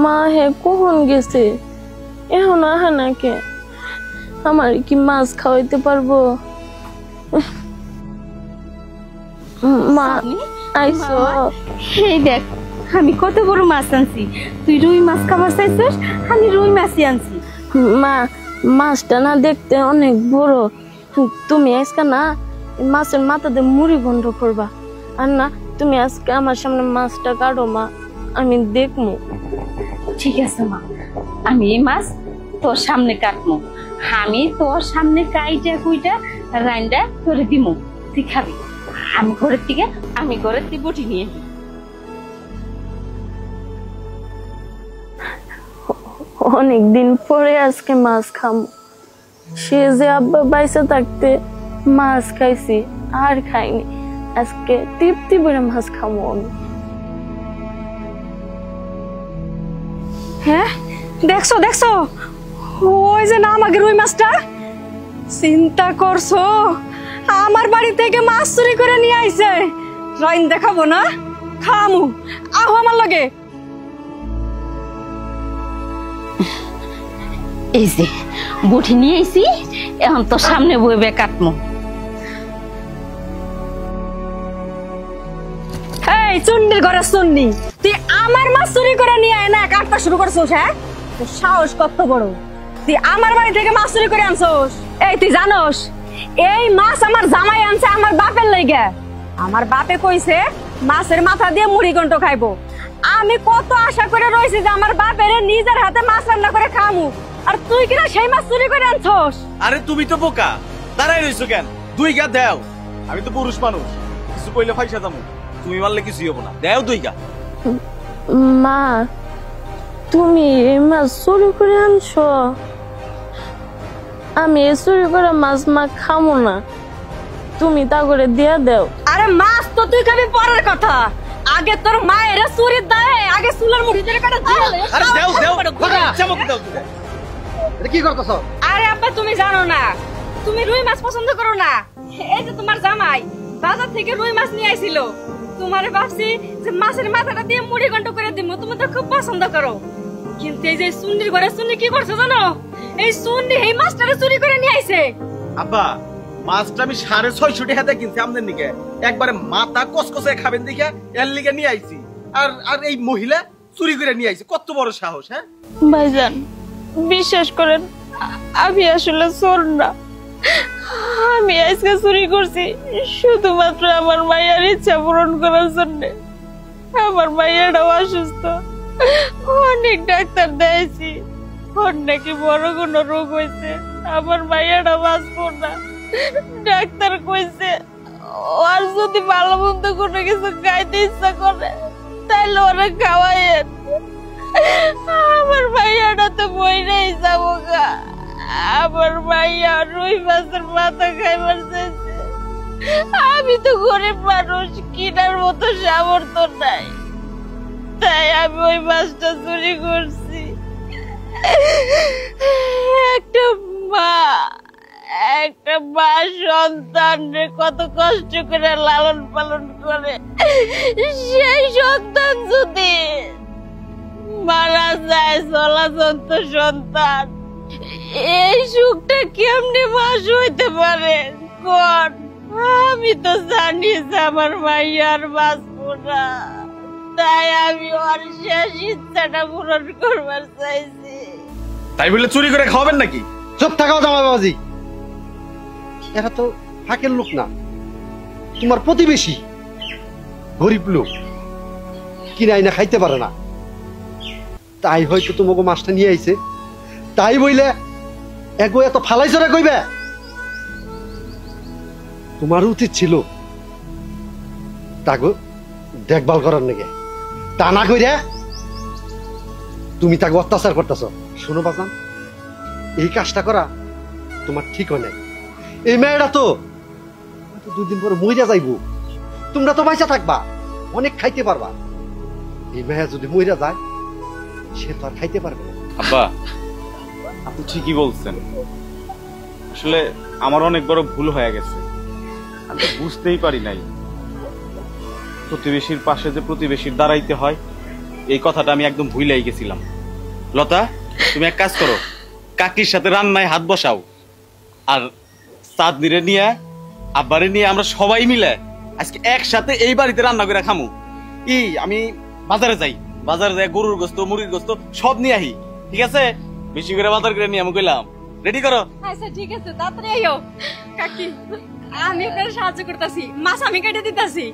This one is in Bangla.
মা হে কখন গেছে, এখন আহা না কে? আমার কি মাছ খাওয়াইতে পারবো? মা আইসো। এই দেখ আমি কত বড় মাছ আনছি, তুই রুই মাছ খাবার চাইছিস, আমি রুই মাছই আনছি। মা মাছটা না দেখতে অনেক বড়, তুমি আজকে না মাছের মাথাতে মুড়ি ঘন্ট করবা। আর না তুমি আজকে আমার সামনে মাছটা কাটো মা, আমি দেখবো। ঠিক আছে মা, আমি এই মাছ তোর সামনে কাটবো, আমি তোর সামনে কাইটা কুইটা রাইন্ডা করে দিমু, তুই খাবি। আমি ঘরের থেকে বটি নিয়ে অনেকদিন পরে আজকে মাছ খামো। সে যে আব্বা বাইসা থাকতে মাছ খাইছি আর খাইনি, আজকে তৃপ্তি করে মাছ খামো আমি। হ্যাঁ দেখছো দেখছো, ওই যে না আমাকে রুই মাছটা, চিন্তা করছো আমার বাড়ি থেকে মাছ চুরি করে নিয়ে আইছে। রাইন দেখাবো না, খামু, আহো আমার লগে। এই যে বটি নিয়ে আইছি, এখন তো সামনে বইবে কাটমু। এই চুন্ডির ঘরে চুন্ডি, তুই আমার মাছ চুরি করে নিয়ে আয় না কাটতে শুরু করছোস? হ্যাঁ তোর সাহস কত বড়, তুই আমার বাড়ি থেকে মাছ চুরি করে আনছোস? এই তুই জানোস এই মাছ আমার জামাই আনছে আমার বাপের লাইগা। আমার বাপে কইছে মাছের মাথা দিয়ে মুড়ি ঘন্ট খাইবো। আমি কত আশা করে রইছি যে আমার বাপের নিজের হাতে মাছ রান্না করে খামু, আর তুই কিনা সেই মাছ চুরি করে আনছোস। আরে তুমি তো বোকা, দাঁড়াই রইছো কেন? দুই গা দেও, আমি তো পুরুষ মানুষ, কিছু কইলে ফাইসা যাবো, তুমি মারলে কিছুই হবো না, দেও দুই গা। মা তুমি এই মাছ চুরি করে আনছো? আমি এই চুরি করে মাছ মা খামো না, তুমি তা করে দিয়া দেও। আরে মাছ তো তুই খাবি পরের কথা, আগে তোর মায়ের চুরি দেয়, আগে চুলার মুড়ি ধরে কাটা দিয়ে। আরে দেও দেও, চমক দাও। এটা কি করতেছ? আরে আব্বা তুমি জানো না, তুমি রুই মাছ পছন্দ করো না। এই যে তোমার জামাই বাজার থেকে রুই মাছ নিয়ে আইছিল, তোমারে ভাবছি যে মাছের মাথাটা দিয়ে মুড়ি ঘন্ট করে দিব, তুমি তো খুব পছন্দ করো। কিন্তু এই যে সুন্নির ঘরে সুন্নি কি করছে জানো? এই সুন্নি এই মাছটারে চুরি করে নিয়ে আইছে। আব্বা মাছটা আমি 650 টাকা কিনছি আমাদের নিকে, একবারে মাথা কসকসে খাবেন দেখে এর লিগে নিয়ে আইছি, আর আর এই মহিলা চুরি করে নিয়ে আইছে, কত বড় সাহস! হ্যাঁ ভাইজান বিশ্বাস করেন আমি আসলে চোর না, আমি আজকে চুরি করছি শুধুমাত্র আমার মায়ের ইচ্ছা পূরণ করার জন্য। আমার মায়েরটাও অসুস্থ, অনেক ডাক্তার দেখাইছি, ওর নাকি বড় কোনো রোগ হয়েছে, আমার মায়েরটা বাঁচবো না। ডাক্তার কইছে ওর যদি ভালো মন্দ কোনো কিছু খাইতে ইচ্ছা করে তাহলে ওরা খাওয়ায়েন। আমার মাইয়াটা তো মইরাই যাবো গা, আমার মাইয়া রুই মাছের মাথা খাইবার চাইছে, আমি তো গরিব মানুষ, কিনার মতো সামর্থ্য নাই, তাই আমি ওই মাছটা চুরি করছি। একটা মা সন্তান কত কষ্ট করে লালন পালন করে, সেই সন্তান যদি মারা যায়, চলাচন্ত সন্তান, এই সুখটা কেমনে মাস হইতে পারে কোন? আমি তো জানি যে আমার মাইয়ার বাঁচবো না, তাই আমি ওর শেষ ইচ্ছাটা পূরণ করবার চাইছি। তাই বলে চুরি করে খাওয়াবেন নাকি? চুপ থাকাও জামাই বাবাজি, এরা তো ফাঁকের লোক না, তোমার প্রতিবেশী, গরিব লোক, কিনাই না খাইতে পারে না, তাই হয়তো তোমাকে মাছটা নিয়ে আইছে, তাই বইলে এগো এত ফালাই চড়া কইবে? তোমার উচিত ছিল তাগো দেখভাল করার নাকি, তা না কইরা তুমি তাকে অত্যাচার করতেছ। শোনো বাজান, এই কাজটা করা তোমার ঠিক হয় নাই। এই মেয়েটা তো 2 দিন পরে মইরা যাইব, তোমরা তো পয়সা থাকবা, অনেক খাইতে পারবা। এই মেয়ে যদি মইরা যায় সে তো আর খাইতে পারবে না। আব্বা আপনি ঠিকই বলছেন, আসলে আমার অনেক বড় ভুল হয়ে গেছে, আমি তো বুঝতেই পারি নাই প্রতিবেশীর পাশে যে প্রতিবেশীর দাঁড়াইতে হয় এই কথাটা আমি একদম ভুলেই গেছিলাম। লতা, তুমি এক কাজ করো, কাকির সাথে রান্নায় হাত বসাও, আর চাঁদনিরে নিয়ে আব্বারে নিয়ে আমরা সবাই মিলে আজকে একসাথে এই বাড়িতে রান্না করে খামু। আমি বাজারে যাই, বাজারে যাই গরুর গোস্ত, মুরগির গোস্ত সব নিয়ে আহি, ঠিক আছে? বেশি করে বাজার করে নিয়ে আমি কইলাম, রেডি করো। আচ্ছা ঠিক আছে, তাড়াতাড়ি আইও। কাকি, আমি আপনার সাহায্য করতেছি, মাছ আমি কেটে দিতেছি।